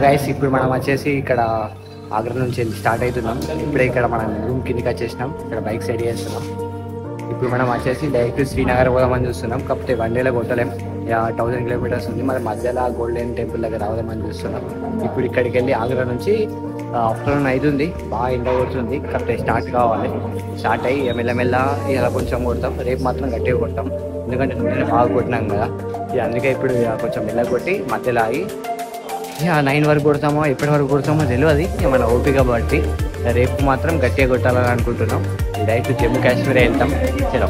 Guys, ఇప్పుడు మనం వచ్చేసి ఇక్కడ ఆగ్రా నుంచి స్టార్ట్ అవుతున్నాం. ఇప్పుడే ఇక్కడ మనం రూమ్ కిందకి వచ్చేసినాం. ఇక్కడ బైక్ సెట్ చేస్తున్నాం. ఇప్పుడు మనం వచ్చేసి డైరెక్ట్ శ్రీనగర్ పోదామని చూస్తున్నాం. కాకపోతే 1 డేలో కొట్టలేం. 1000 కిలోమీటర్స్ ఉంది. మన మధ్యలో గోల్డెన్ టెంపుల్ దగ్గర రావదామని చూస్తున్నాం. ఇప్పుడు ఇక్కడికి వెళ్ళి ఆగ్రా నుంచి ఆఫ్టర్నూన్ అవుతుంది. బాగా ఎండ కొడుతుంది. కాకపోతే స్టార్ట్ కావాలి. స్టార్ట్ అయ్యి మెల్లమెల్ల ఇలా కొంచెం కొడతాం. రేపు మాత్రం గట్టిగా కొడతాం. ఎందుకంటే నిన్న బాగా కొట్టినాం కదా. అందుకే ఇప్పుడు కొంచెం మెల్ల కొట్టి మధ్యలో ఆగి 9 వరకు కొడతామో ఎప్పటి వరకు కొడతామో తెలియదు. మన ఓపిక బట్టి రేపు మాత్రం గట్టిగా కొట్టాలని అనుకుంటున్నాం. డైరెక్ట్ జమ్మూ కాశ్మీర్ వెళ్తాం. చలో,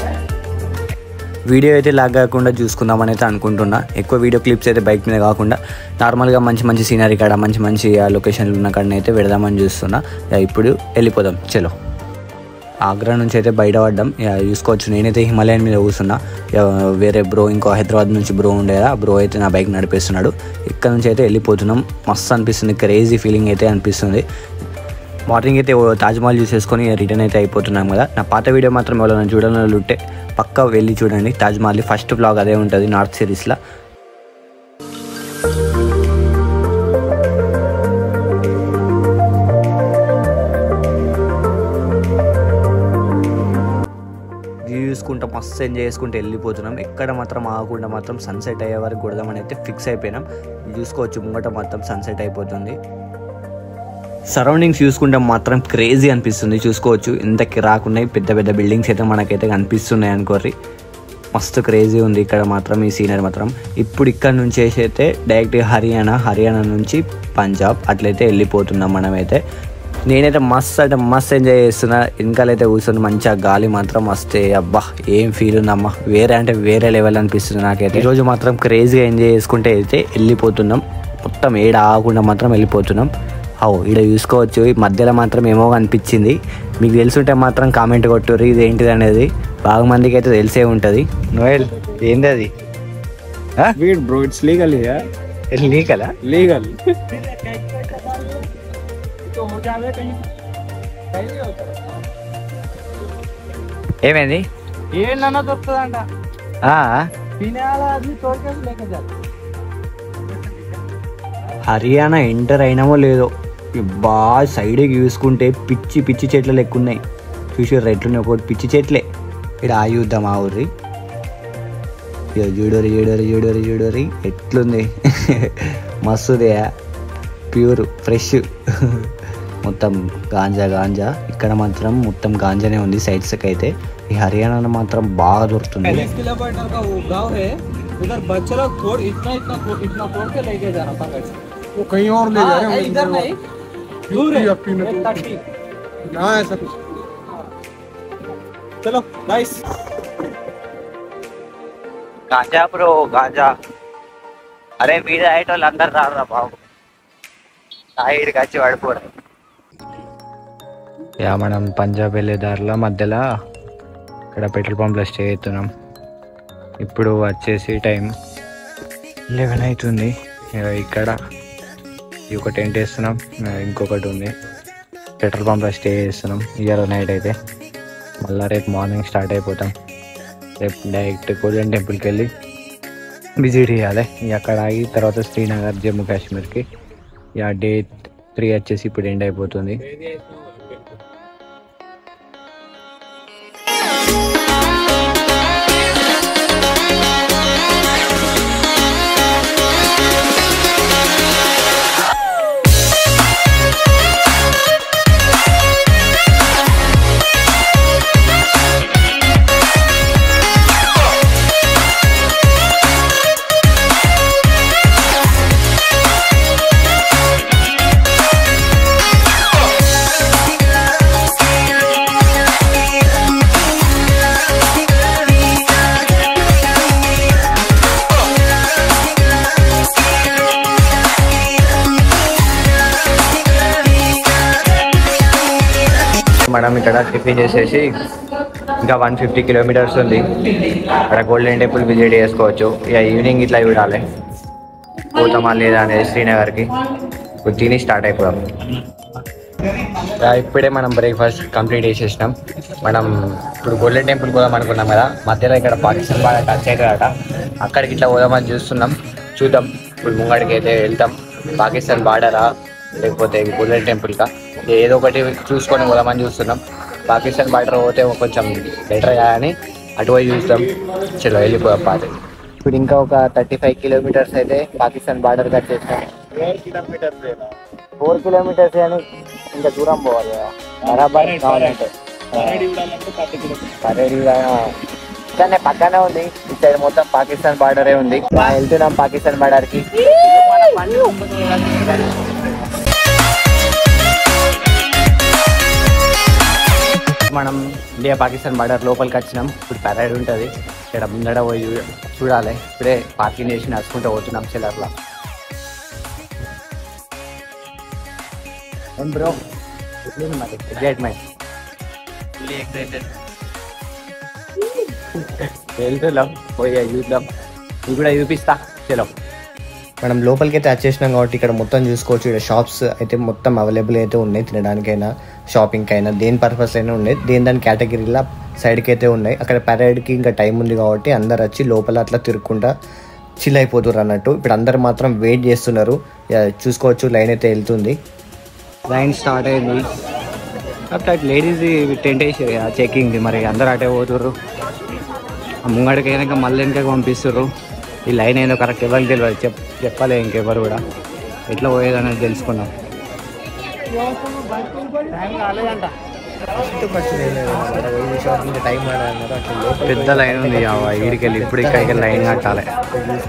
వీడియో అయితే లాగ్ కాకుండా చూసుకుందామని అయితే అనుకుంటున్నా. ఎక్కువ వీడియో క్లిప్స్ అయితే బైక్ మీద కాకుండా నార్మల్గా మంచి మంచి సీనరీ కాడ మంచి మంచి లొకేషన్లు ఉన్న కాడని అయితే పెడదామని చూస్తున్నా. ఇప్పుడు వెళ్ళిపోదాం. చలో, ఆగ్రా నుంచి అయితే బయటపడ్డాం. చూసుకోవచ్చు, నేనైతే హిమాలయన్ మీద కూర్చున్నా. వేరే బ్రో ఇంకో హైదరాబాద్ నుంచి బ్రో ఉండేదా, బ్రో అయితే నా బైక్ నడిపిస్తున్నాడు. ఇక్కడ నుంచి అయితే వెళ్ళిపోతున్నాం. మస్తు అనిపిస్తుంది, క్రేజీ ఫీలింగ్ అయితే అనిపిస్తుంది. మార్నింగ్ అయితే తాజ్మహల్ చూసేసుకొని రిటర్న్ అయితే అయిపోతున్నాం కదా. నా పాత వీడియో మాత్రం ఎవరైనా చూడాలని ఉంటే పక్కా వెళ్ళి చూడండి. తాజ్మహల్ ఫస్ట్ బ్లాగ్ అదే ఉంటుంది నార్త్ సిరీస్లో. చూసుకుంటా మస్తు ఎంజాయ్ చేసుకుంటూ వెళ్ళిపోతున్నాం. ఎక్కడ మాత్రం ఆగకుండా మాత్రం సన్సెట్ అయ్యే వరకు కొడదామని అయితే ఫిక్స్ అయిపోయినాం. చూసుకోవచ్చు, ముంగట మొత్తం సన్సెట్ అయిపోతుంది. సరౌండింగ్స్ చూసుకుంటే మాత్రం క్రేజీ అనిపిస్తుంది. చూసుకోవచ్చు, ఎంత కిరాకున్నాయి. పెద్ద పెద్ద బిల్డింగ్స్ అయితే మనకైతే కనిపిస్తున్నాయి అనుకోర్రి. మస్తు క్రేజీ ఉంది ఇక్కడ మాత్రం ఈ సీనరీ మాత్రం. ఇప్పుడు ఇక్కడ నుంచి అయితే డైరెక్ట్గా హర్యానా నుంచి పంజాబ్ అట్లయితే వెళ్ళిపోతున్నాం మనమైతే. నేనైతే మస్తు ఎంజాయ్ చేస్తున్నా. వెనకాలైతే కూర్చొని మంచిగా గాలి మాత్రం వస్తే అబ్బా ఏం ఫీల్ ఉందమ్మా, వేరే లెవెల్ అనిపిస్తుంది నాకైతే. ఈరోజు మాత్రం క్రేజీగా ఎంజాయ్ చేసుకుంటే అయితే వెళ్ళిపోతున్నాం. మొత్తం ఏడ ఆగకుండా మాత్రం వెళ్ళిపోతున్నాం. ఈడ చూసుకోవచ్చు, ఈ మధ్యలో మాత్రం ఏమో అనిపించింది. మీకు తెలుసుంటే మాత్రం కామెంట్ కొట్టుర్రి ఇది ఏంటిది అనేది. బాగా మందికి అయితే తెలిసే ఉంటుంది. నోయల్, ఏంది అది? Bro, it's legal. లీగల్ ఏమైంది? ఏంటన్నా దొరుకుతుందంట. హర్యానా ఎంటర్ అయినామో లేదో, బాగా సైడ్కి చూసుకుంటే పిచ్చి చెట్లు లెక్కున్నాయి. చూసి ఎట్లున్నాయి, ఒకటి పిచ్చి చెట్లే. ఇక్కడ ఆయుద్దాం ఆ ఊరి. చూడరి ఎట్లుంది. మస్తుదే, ప్యూర్ ఫ్రెష్. మొత్తం గాంజా. ఇక్కడ మాత్రం మొత్తం గాంజానే ఉంది సైడ్స్కి అయితే. ఈ హర్యానాలో మాత్రం బాగా దొరుకుతుంది. గాంజా బ్రో, గాంజా. అరే వీడి ఐటోళ్ళు అందరు రారా బాబు, సైడ్కి వచ్చి పడిపోరు. మనం పంజాబ్ వెళ్ళే దారిలో మధ్యలో ఇక్కడ పెట్రోల్ పంప్లో స్టే అవుతున్నాం. ఇప్పుడు వచ్చేసి టైం 11 అవుతుంది. ఇక్కడ ఒక టెంట్ వేస్తున్నాం, ఇంకొకటి ఉంది. పెట్రోల్ పంప్లో స్టే చేస్తున్నాం ఇవాళ నైట్ అయితే. మళ్ళీ రేపు మార్నింగ్ స్టార్ట్ అయిపోతాం. రేపు డైరెక్ట్ గోల్డెన్ టెంపుల్కి వెళ్ళి విజిట్ చేయాలి. అక్కడ ఆగి తర్వాత శ్రీనగర్ జమ్మూ కాశ్మీర్కి. డే 3 వచ్చేసి ఇప్పుడు ఎండ్ అయిపోతుంది. మనం ఇక్కడ టిఫిన్ చేసేసి ఇంకా 150 కిలోమీటర్స్ ఉంది. అక్కడ గోల్డెన్ టెంపుల్ విజిట్ చేసుకోవచ్చు. ఇక ఈవినింగ్ ఇట్లా చూడాలి పోతామా లేదా అనేది శ్రీనగర్కి. ఇప్పుడు తిని స్టార్ట్ అయిపోదాం. ఇప్పుడే మనం బ్రేక్ఫాస్ట్ కంప్లీట్ చేసేసినాం. మనం ఇప్పుడు గోల్డెన్ టెంపుల్ పోదాం అనుకున్నాం కదా, మధ్యలో ఇక్కడ పాకిస్తాన్ బాగా టచ్ అవుతుందట. అక్కడికి ఇట్లా పోదామని చూస్తున్నాం. చూద్దాం, ఇప్పుడు ముంగడికి అయితే వెళ్తాం. పాకిస్తాన్ బార్డరా లేకపోతే గోల్డెన్ టెంపుల్కా, ఏదో ఒకటి చూసుకొని పోదామని చూస్తున్నాం. పాకిస్తాన్ బార్డర్ పోతే కొంచెం బెటర్ కానీ అటు పోయి చూస్తాం. చలో వెళ్ళిపోయాం పాత. ఇప్పుడు ఇంకా ఒక 35 కిలోమీటర్స్ అయితే పాకిస్తాన్ బార్డర్కి వచ్చేసాం. 4 కిలోమీటర్స్ కానీ ఇంకా దూరం పోవాలి కదా బరాబర్ కావాలంటే. కానీ పక్కనే ఉంది, ఈ సైడ్ మొత్తం పాకిస్తాన్ బార్డరే ఉంది. వెళ్తున్నాం పాకిస్తాన్ బార్డర్కి. మనం ఇండియా పాకిస్తాన్ బార్డర్ లోపలికి వచ్చినాం. ఇప్పుడు పెరేడ్ ఉంటుంది ఇక్కడ ముందడ పోయి చూడాలి. ఇప్పుడే పార్కింగ్ చేసి నడుచుకుంటూ పోతున్నాం సెలర్లో. ఏం బ్రో మరి ఎగ్జైట్మెంట్ వెళ్తున్నాం, పోయి చూద్దాం. ఇది కూడా చూపిస్తా. చలో మనం లోపలికి అయితే వచ్చేసినాం కాబట్టి ఇక్కడ మొత్తం చూసుకోవచ్చు. ఇక్కడ షాప్స్ అయితే మొత్తం అవైలబుల్ అయితే ఉన్నాయి, తినడానికైనా షాపింగ్కి అయినా దేని పర్పస్ అయినా ఉన్నాయి. దాని కేటగిరీలో సైడ్కి అయితే ఉన్నాయి. అక్కడ పెరేడ్కి ఇంకా టైం ఉంది కాబట్టి అందరు వచ్చి లోపల అట్లా తిరుక్కుంటా చిల్ అయిపోతున్నారు అన్నట్టు. ఇప్పుడు అందరు మాత్రం వెయిట్ చేస్తున్నారు. చూసుకోవచ్చు లైన్ అయితే వెళ్తుంది. లైన్ స్టార్ట్ అయింది. అట్లా లేడీస్ టెంట్ వేసారు చెకింగ్. మరి అందరు అటే పోతుర్రు. ముంగడికి అయినాక మళ్ళీ వెనక పంపిస్తుర్రు. ఈ లైన్ ఏదో కరెక్ట్ ఎవరికి తెలియదు, చెప్పాలి ఇంకెవరు కూడా. ఎట్లా పోయేదనేది తెలుసుకున్నాం. పెద్ద లైన్ ఉంది ఈడికి వెళ్ళి. ఇప్పుడు ఇక్కడికి లైన్ కట్టాలి.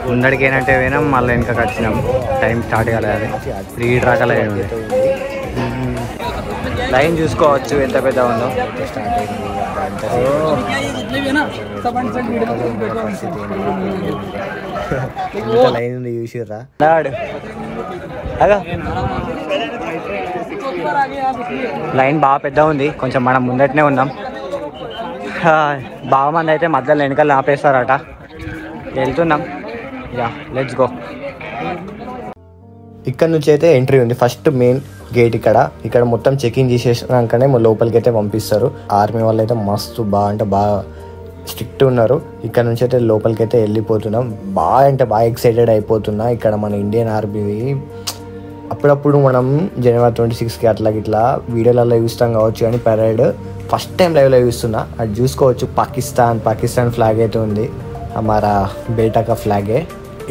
ముందడికి ఏంటంటే పోయినాం, మళ్ళీ వెనకకి వచ్చినాం. టైం స్టార్ట్ కాలేదు. ఇప్పుడు ఈ రాక లైన్ ఉంది. లైన్ చూసుకోవచ్చు ఎంత పెద్ద ఉందో. లైన్ ఉంది చూసిర్రా. లైన్ బాగా పెద్ద ఉంది. కొంచెం మనం ముందటనే ఉన్నాం. బాగా మంది అయితే మధ్యలో వెనకాల ఆపేస్తారట. వెళ్తున్నాం. Yeah let's go. ఇక్కడ నుంచి అయితే ఎంట్రీ ఉంది. ఫస్ట్ మెయిన్ గేట్ ఇక్కడ మొత్తం చెకింగ్ చేసేసినాకనే లోపలికి అయితే పంపిస్తారు. ఆర్మీ వాళ్ళు అయితే మస్తు బాగా స్ట్రిక్ట్ ఉన్నారు. ఇక్కడ నుంచి అయితే లోపలికి అయితే వెళ్ళిపోతున్నాం. బాగా ఎక్సైటెడ్ అయిపోతున్నా. ఇక్కడ మన ఇండియన్ ఆర్మీ అప్పుడప్పుడు మనం జనవరి 26కి అట్లా ఇట్లా వీడియోలలో చూస్తాం కావచ్చు, కానీ పెరేడ్ ఫస్ట్ టైం లైవ్లో చూస్తున్నా. అది చూసుకోవచ్చు. పాకిస్తాన్ ఫ్లాగ్ అయితే ఉంది. హమారా బేటా కా ఫ్లాగే.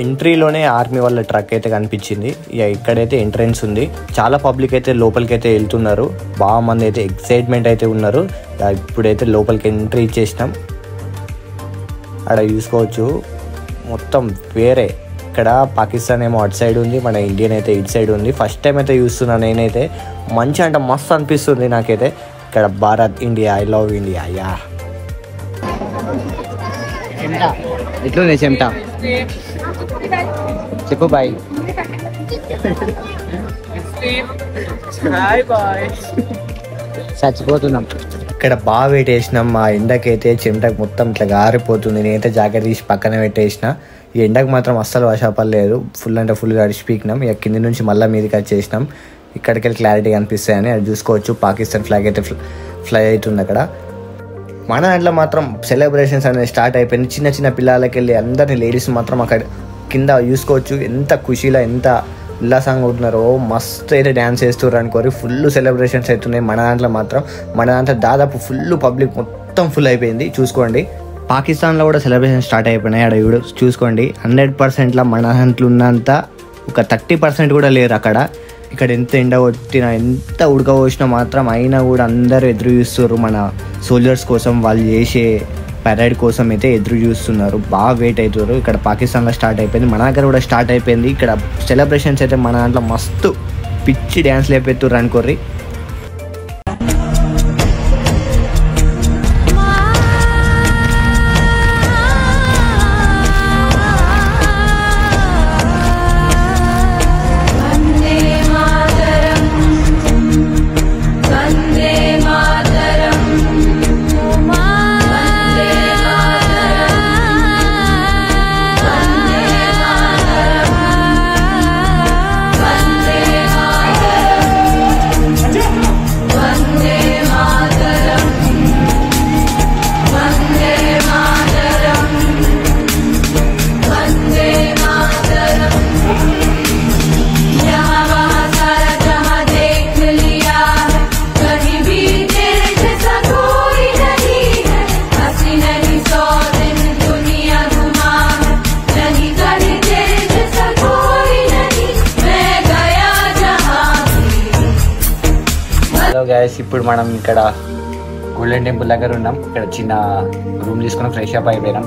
ఎంట్రీలోనే ఆర్మీ వాళ్ళ ట్రక్ అయితే కనిపించింది. ఇక ఇక్కడైతే ఎంట్రన్స్ ఉంది. చాలా పబ్లిక్ అయితే లోపలికి అయితే వెళ్తున్నారు. బాగా మంది అయితే ఎక్సైట్మెంట్ అయితే ఉన్నారు. ఇప్పుడైతే లోపలికి ఎంట్రీ ఇచ్చేసినాం. అక్కడ చూసుకోవచ్చు మొత్తం వేరే. ఇక్కడ పాకిస్తాన్ ఏమో అటు సైడ్ ఉంది, మన ఇండియన్ అయితే ఇటు సైడ్ ఉంది. ఫస్ట్ టైం అయితే చూస్తున్నాను నేనైతే. మంచి అంటే మస్తు అనిపిస్తుంది నాకైతే. ఇక్కడ Bharat India, I love India. Yeah ఎట్లుంది చెమట చెప్పు బాయ్. చచ్చిపోతున్నాం. ఇక్కడ బాగా వెయిట్ వేసినాం. మా ఎండకైతే చెమటకు మొత్తం ఇట్లా గారిపోతుంది. నేనైతే జాకెట్ తీసి పక్కన పెట్టేసిన. ఈ ఎండకు మాత్రం అస్సలు వర్షాపడలేదు. ఫుల్ అంటే ఫుల్ గడిచిపీకినాం. ఇక కింది నుంచి మళ్ళీ మీదకి వచ్చేసినాం. ఇక్కడికి వెళ్ళి క్లారిటీ కనిపిస్తాయని అది చూసుకోవచ్చు. పాకిస్తాన్ ఫ్లాగ్ అయితే ఫ్లై అవుతుంది అక్కడ. మన దాంట్లో మాత్రం సెలబ్రేషన్స్ అనేది స్టార్ట్ అయిపోయింది. చిన్న పిల్లలకి వెళ్ళి అందరినీ లేడీస్ మాత్రం అక్కడ కింద చూసుకోవచ్చు. ఎంత ఖుషీలో ఎంత ఉల్లాసంగా ఉంటున్నారో. మస్తు అయితే డ్యాన్స్ చేస్తున్నారు అనుకోరు. ఫుల్ సెలబ్రేషన్స్ అవుతున్నాయి. మన దాంట్లో దాదాపు ఫుల్ పబ్లిక్ మొత్తం ఫుల్ అయిపోయింది. చూసుకోండి. పాకిస్తాన్లో కూడా సెలబ్రేషన్ స్టార్ట్ అయిపోయినాయి. అక్కడ చూసుకోండి 100%లా మన దాంట్లో ఉన్నంత ఒక 30% కూడా లేరు అక్కడ. ఇక్కడ ఎంత ఎండ కొట్టినా ఎంత ఉడకపోసినా మాత్రం అయినా కూడా అందరూ ఎదురు చూస్తున్నారు మన సోల్జర్స్ కోసం. వాళ్ళు చేసే పెరేడ్ కోసం అయితే ఎదురు చూస్తున్నారు. బాగా వెయిట్ అవుతారు. ఇక్కడ పాకిస్తాన్లో స్టార్ట్ అయిపోయింది. మన దగ్గర కూడా స్టార్ట్ అయిపోయింది. ఇక్కడ సెలబ్రేషన్స్ అయితే మన దాంట్లో మస్తు పిచ్చి డ్యాన్స్ లేపెత్తుర్రు అనుకోర్రి. హలో గైస్, ఇప్పుడు మనం ఇక్కడ గోల్డెన్ టెంపుల్ దగ్గర ఉన్నాం. ఇక్కడ చిన్న రూమ్ తీసుకుని ఫ్రెష్ అప్ అయిపోయినాం.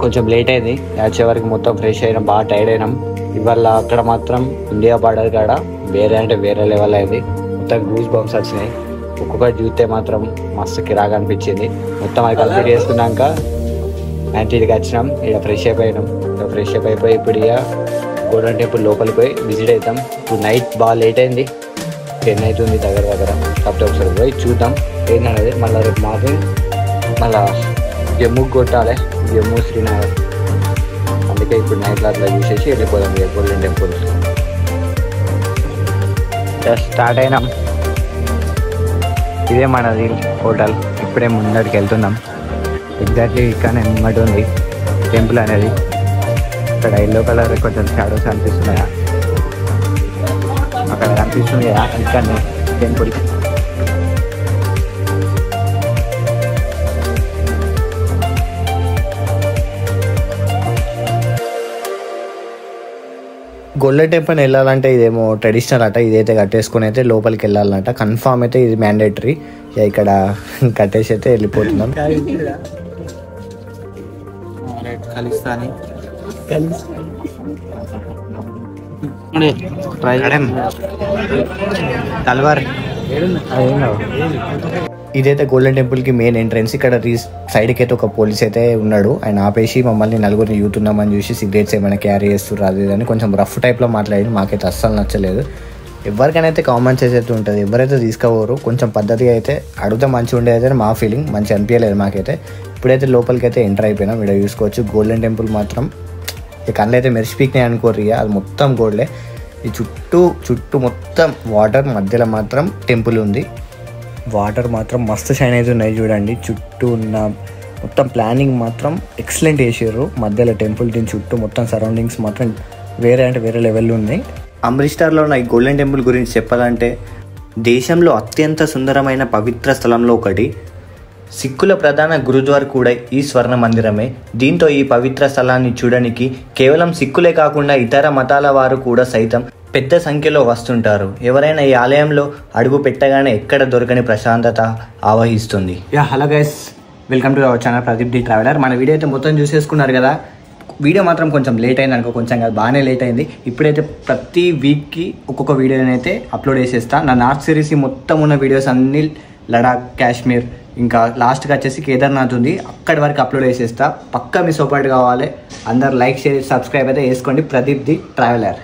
కొంచెం లేట్ అయింది వచ్చే వరకు, మొత్తం ఫ్రెష్ అయినాం, బాగా టైర్డ్ అయినాం. ఇవాళ అక్కడ మాత్రం ఇండియా బార్డర్ కాడ వేరే అంటే వేరే లెవెల్ అయింది. మొత్తం గూస్ బంప్స్ వచ్చినాయి. ఒక్కొక్కటి చూస్తే మాత్రం మస్తు కిరాగా అనిపించింది. మొత్తం అది కంప్లీట్ చేసుకున్నాక యాంటీకి వచ్చినాం. ఇక్కడ ఫ్రెష్ అయిపోయినాం. ఇక్కడ ఫ్రెష్ అప్ అయిపోయి ఇప్పుడు ఇక గోల్డెన్ టెంపుల్ లోపలికి పోయి విజిట్ అవుతాం. ఇప్పుడు నైట్ బాగా లేట్ అయింది, 10 అవుతుంది దగ్గర. కాకపోతే ఒకసారి పోయి చూద్దాం ఏంటనేది. మళ్ళీ రేపు మార్నింగ్ మళ్ళీ జమ్మూకి కొట్టాలి, జమ్మూ శ్రీనగర్. అందుకే ఇప్పుడు నైట్లో అట్లా చూసేసి వెళ్ళిపోదాం ఇక గోల్డెన్ టెంపుల్. జస్ట్ స్టార్ట్ అయినాం. ఇదే మనది హోటల్. ఇప్పుడే ముందరికి వెళ్తున్నాం. ఎగ్జాక్ట్లీ ఇక్కడనే ముంగట ఉంది టెంపుల్ అనేది. ఇక్కడ ఎల్లో కలర్ కొంచెం షాడోస్ అనిపిస్తున్నాయా, అక్కడ కనిపిస్తుంది కదా ఇక్కడనే టెంపుల్. గోల్డెన్ టెంపుల్ వెళ్ళాలంటే ఇదేమో ట్రెడిషనల్ అట. ఇదైతే కట్టేసుకుని అయితే లోపలికి వెళ్ళాలంట. కన్ఫామ్ అయితే ఇది మ్యాండేటరీ. ఇక్కడ కట్టేసి అయితే వెళ్ళిపోతున్నాం. ఇదైతే గోల్డెన్ టెంపుల్కి మెయిన్ ఎంట్రన్స్. ఇక్కడ సైడ్కి అయితే ఒక పోలీస్ అయితే ఉన్నాడు. ఆయన ఆపేసి మమ్మల్ని నలుగురిని యూత్ ఉన్నామని చూసి సిగరెట్స్ ఏమైనా క్యారీ చేస్తున్నారు అది అని కొంచెం రఫ్ టైప్లో మాట్లాడి మాకైతే అస్సలు నచ్చలేదు. ఎవరికైనా అయితే కామన్ సెన్స్ అయితే ఉంటుంది, ఎవరైతే తీసుకోవరు కొంచెం పద్ధతిగా అయితే అడిగితే మంచిగా ఉండేది అని మా ఫీలింగ్. మంచిగా అనిపించలేదు మాకైతే. ఇప్పుడైతే లోపలికి అయితే ఎంటర్ అయిపోయినాం. ఇక్కడ చూసుకోవచ్చు గోల్డెన్ టెంపుల్ మాత్రం కళ్ళు అయితే మెరిసిపోయినాయి అనుకోరు. అది మొత్తం గోల్డే. ఈ చుట్టూ మొత్తం వాటర్, మధ్యలో మాత్రం టెంపుల్ ఉంది. వాటర్ మాత్రం మస్తు షైన్ అయితే ఉన్నాయి చూడండి. చుట్టూ ఉన్న మొత్తం ప్లానింగ్ మాత్రం ఎక్సలెంట్ చేసారు. మధ్యలో టెంపుల్ దీని చుట్టూ మొత్తం సరౌండింగ్స్ మాత్రం వేరే అంటే వేరే లెవెల్లో ఉన్నాయి. అమృత్సర్లో ఉన్న ఈ గోల్డెన్ టెంపుల్ గురించి చెప్పాలంటే దేశంలో అత్యంత సుందరమైన పవిత్ర స్థలంలో ఒకటి. సిక్కుల ప్రధాన గురుద్వార్ కూడా ఈ స్వర్ణ మందిరమే. దీంతో ఈ పవిత్ర స్థలాన్ని చూడడానికి కేవలం సిక్కులే కాకుండా ఇతర మతాల వారు కూడా సైతం పెద్ద సంఖ్యలో వస్తుంటారు. ఎవరైనా ఈ ఆలయంలో అడుగు పెట్టగానే ఎక్కడ దొరకని ప్రశాంతత ఆవహిస్తుంది. Hello guys, welcome to our channel Pradeep the traveller. మన వీడియో అయితే మొత్తం చూసేసుకున్నారు కదా. వీడియో మాత్రం కొంచెం లేట్ అయింది అనుకో, కొంచెం కాదు బాగానే లేట్ అయింది. ఇప్పుడైతే ప్రతి వీక్కి ఒక్కొక్క వీడియోని అయితే అప్లోడ్ చేసేస్తాను. నా నార్త్ సిరీస్ మొత్తం ఉన్న వీడియోస్ అన్నీ లడాక్, కాశ్మీర్, ఇంకా లాస్ట్కి వచ్చేసి కేదార్నాథ్ ఉంది, అక్కడి వరకు అప్లోడ్ చేసేస్తా. పక్కా మీ సపోర్ట్ కావాలి. అందరు లైక్, షేర్, సబ్స్క్రైబ్ అయితే వేసుకోండి. Pradeep the traveller.